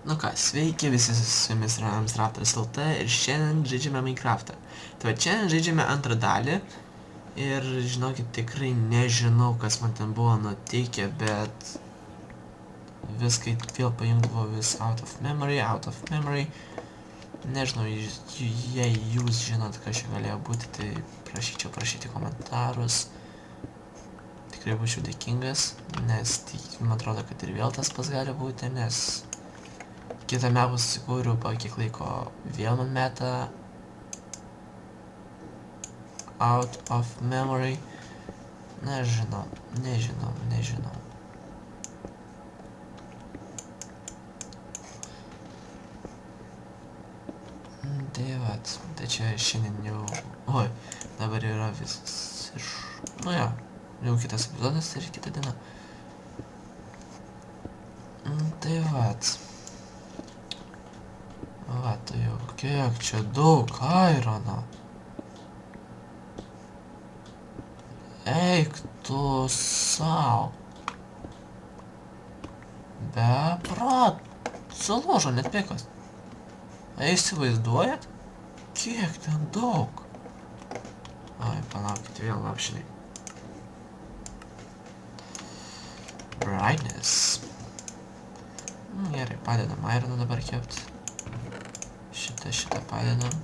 Nu ką, sveiki visi, su jumis yra Amstraptoras LT ir šiandien žaidžiame Minecraftą. Tai va, šiandien žaidžiame antrą dalį ir žinokit, tikrai nežinau, kas man ten buvo nutikę, bet viskai vėl pajungdavo vis out of memory. Nežinau, jei jūs žinot, kas čia galėjo būti, tai prašyčiau prašyti komentarus. Tikrai būčiau dėkingas, nes man atrodo, kad ir vėl tas pas gali būti, nes kitą mapą susikūriau, po kiek laiko vėl man meta out of memory. Nežinau. Tai vat, tai čia šiandien jau... Oi, dabar yra visas iš... Nu jo, jau kitas epizodas ir kita diena. Tai vat. Va, tai jau kiek čia daug airono. Eik tu sau. Beprat. Sulūžo net pikas. Įsivaizduojat? Kiek ten daug. Ai, palaukit, vėl lapšiniai. Brightness. Gerai, padedam aironą dabar kepti. Šitą padedam.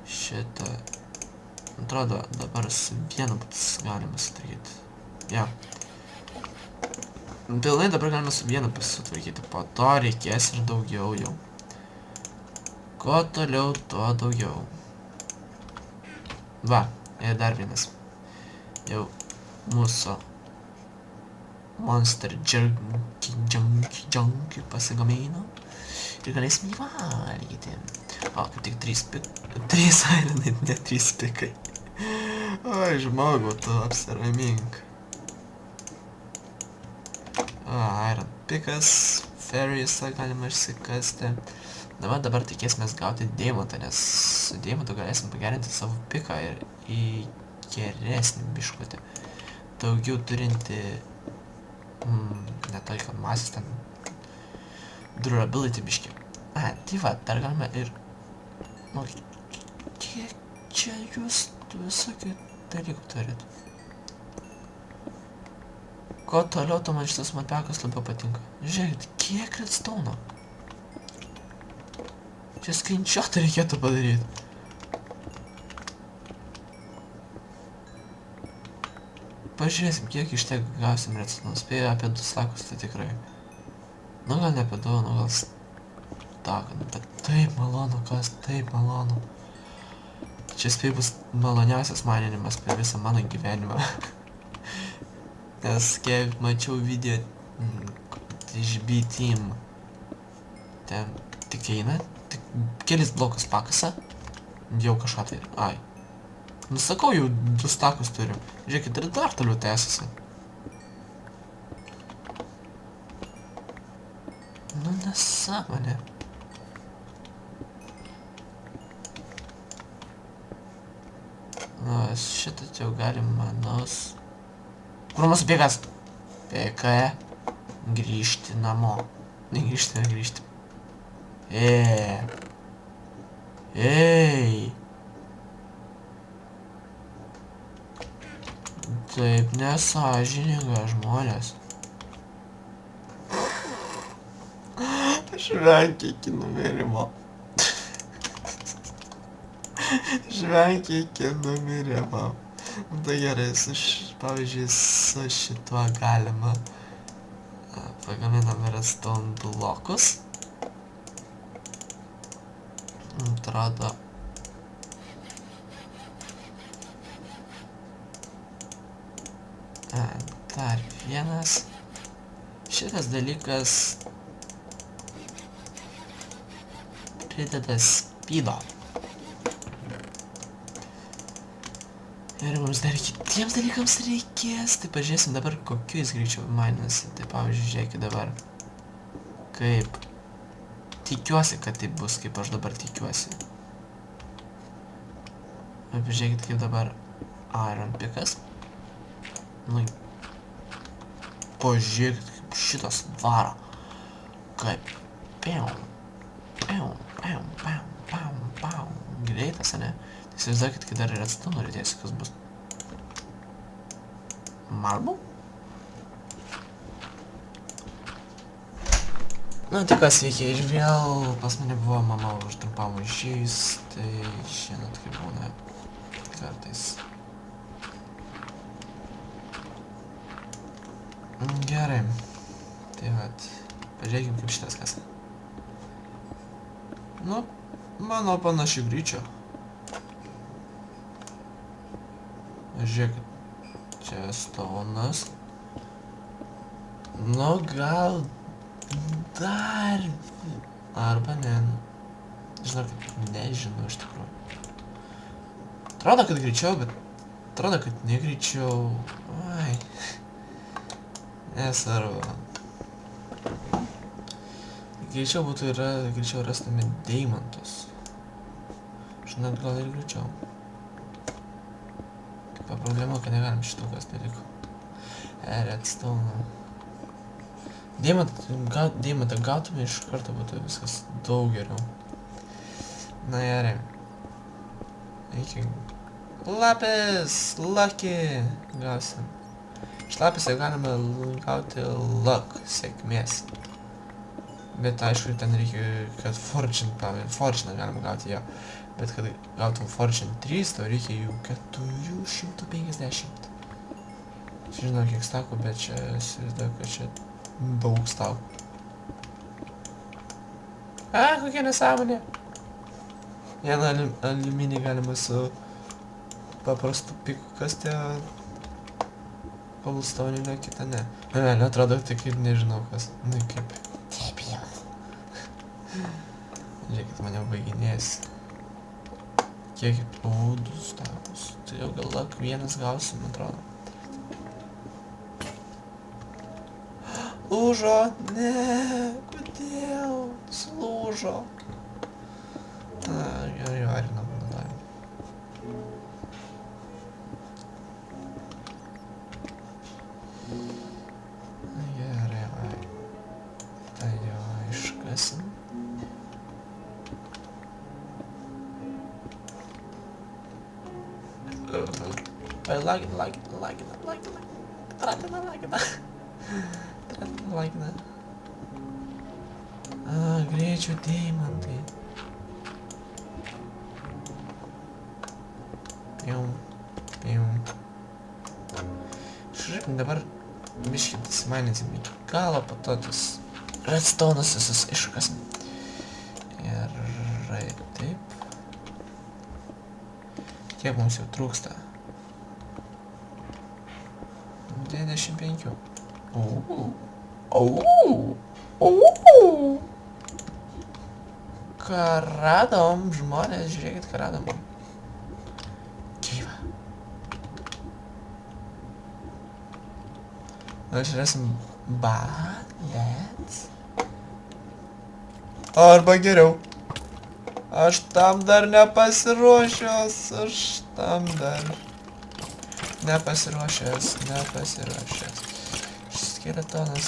Šitą... Atrodo, dabar su vienu galima sutvarkyti. Jo. Pilnai dabar galima su vienu pasitvarkyti. Po to reikės ir daugiau jau. Kuo toliau, tuo daugiau. Va, ir dar vienas. Jau mūsų Monster Junkie pasigamino. Ir galėsim jį valgyti. O, kaip tik 3 aironai, ne 3 pikai. Oi, žmogau, tu apsiramink. O, iron pikas, fairy'są galima išsikasti. Dabar tikėsimės gauti deimantą, nes su deimantu galėsim pagerinti savo piką ir į geresnį biškutį. Daugiau turinti... ne tai, kad masės ten... durability biškį. Tai va, dar galime ir... Nu, kiek čia jūs visokių dalykų turit? Kuo toliau, to man šitas matpekas labiau patinka. Žiūrėkit, kiek redstone'o. Čia screenshotą reikėtų padaryti. Pažiūrėsim, kiek iš tiek gausim redstone'o. Spėju apie 2 sakus, tai tikrai. Nu, gal ne apie 2, nu gal... Bet taip malonu, kas taip malonu. Čia spėju bus maloniausias maninimas per visą mano gyvenimą. Nes kiek mačiau video iš B-Team, ten tik eina, tik kelis blokus pakasa, jau kažką tai, ai. Nusakau, jau 2 stakus turiu. Žiūrėkit, ir dar toliau tęsiasi. Nu, nesąmonė. Nu, šitą jau galim, manus... Kur mūsų pikas? Pika. Grįžti namo. Ne grįžti, ne grįžti. Ei. Taip nesąžininga, žmonės. Žvengia iki numirimo. Žvengia iki numirimo. Tai gerai, pavyzdžiui, su šituo galima pagaminam redstone blokus. Atrodo. Dar vienas. Šitas dalykas prideda speedo. Ir mums dar kitiems dalykams reikės. Tai pažiūrėsim dabar, kokiu jis greičiau maininasi. Tai pavyzdžiui, žiūrėkit dabar. Kaip. Tikiuosi, kad tai bus, kaip aš dabar tikiuosi. Pažiūrėkit, kaip dabar iron pikas. Nu, pažiūrėkit, kaip šitas varo. Kaip Greitas, ane? Įsivaizduokit, kai dar ir atstu norėtėsi, kas bus. Marble? Nu, tai kas veikia ir vėl pas mane buvo mama už trumpam išėjus, tai šiandien kaip būna kartais. Gerai. Tai vat, pažiūrėkim kaip šitas kas. Nu, mano panašių greičio. Žiūrėkit, čia stonas. Nu, gal dar... Arba ne. Žinokit, nežinau iš tikrųjų. Atrodo, kad greičiau, bet... Atrodo, kad negreičiau. Ai. Nesvarbu. Greičiau būtų greičiau rastume deimantus. Žinot, gal ir greičiau. Kaip problema, kad negalim šitų kas dalykų. Redstone. Deimantą gautume iš karto būtų viskas daug geriau. Na gerai. Reikia... Lapis! Lucky! Gausim. Iš lapis galime gauti luck, sėkmės. Bet aišku, ten reikia, kad fortune galima gauti jo. Bet kad gautum fortune 3, tau reikia jų 450. Žinau, kiek stakų, bet čia įsivaizduoju, kad čia daug stakų. Kokia nesąmonė. Vieną aliuminį galima su paprastu piku kasti, cobblestone, kitą ne. Vėl atrodo, tai kaip nežinau kas. Nu kaip. Debilas. Žiūrėkit, mane baiginės. Kiek du stakus. Tai jau gal lak vienas gausim, atrodo. Lūžo! Ne! Kodėl? Sulūžo. Gerai, varinam. Gerai, tai jau iškasim. Lagina. Greičio deimantai. Žiūrėk, dabar biškintis mainėsim iki galo, po to tas redstone'as visus iškasim. Gerai, taip. Kiek mums jau trūksta? 95. Ką radom, žmonės, žiūrėkit, ką radom. Gyva. Gal čia rasim bandets? Arba geriau. Aš tam dar nepasiruošęs, nepasiruošęs. Skeletonas.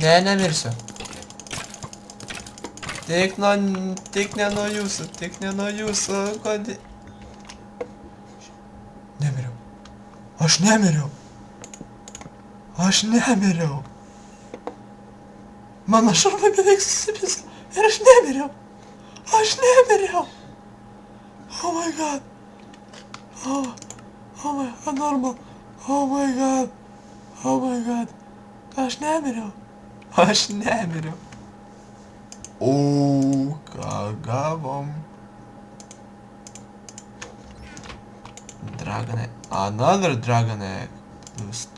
Ne, nemirsiu. Tik ne nuo jūsų, kodėl... Nemiriau. Aš nemiriau. Mano šarvai beveik susipisa. Ir aš nemiriau. Oh my god. Oh my god, normal. Oh my god. Aš nemiriau. Ką gavom? Dragon egg. Another dragon egg. Boost.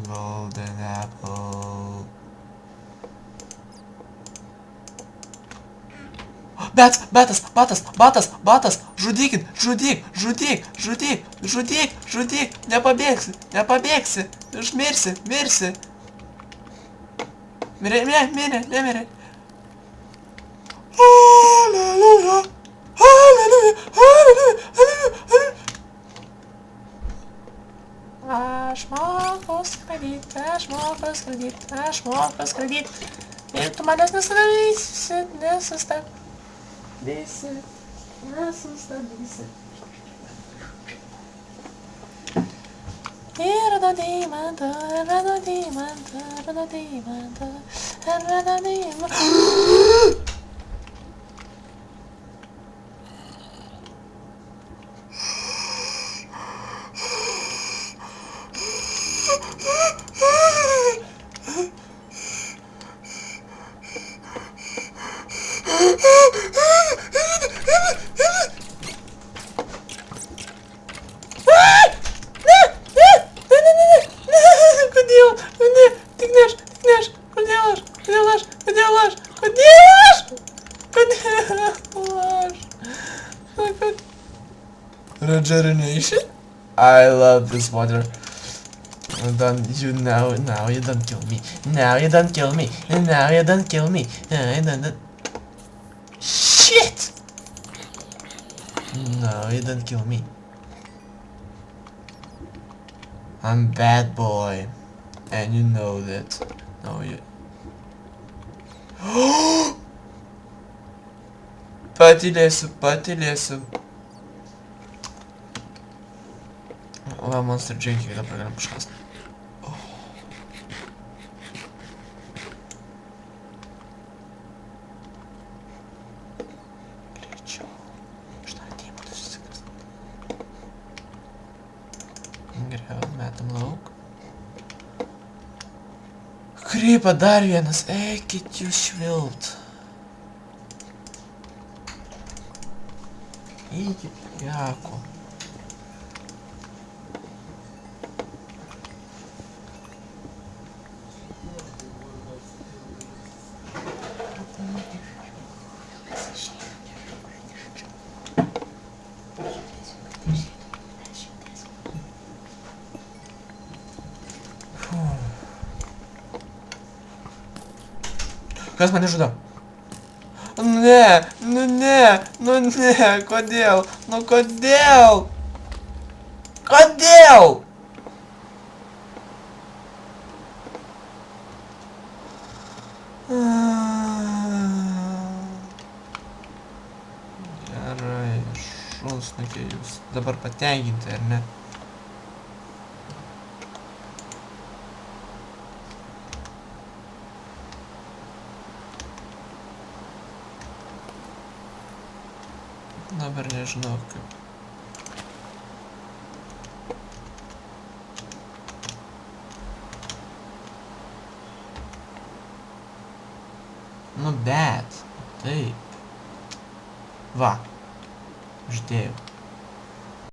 Golden apple. Batas. Žudyk. Nepabėgsi. Mirsi. Mirė. Alleluja. skraidyti, aš moku skraidyti. Ir tu manęs nesustabdysi. Ir rado deimantą. Regeneration? I love this water. Now you don't kill me. Shit! No, you don't kill me. I'm bad boy. And you know that. No, you... Patylėsiu. Va, Monster Junkie dabar galim paškast. Greičiau. Štai atėjimą susikast. Geriau, metam lauk. Krypa dar vienas. Eikit jūs švilt. Eikit, jako. Kas mane žudo? Ne, kodėl? Kodėl? Gerai, šunsnukiai jūs dabar patenkinti, ar ne? Dabar nežinau kaip. Nu bet, taip. Va, uždėjau.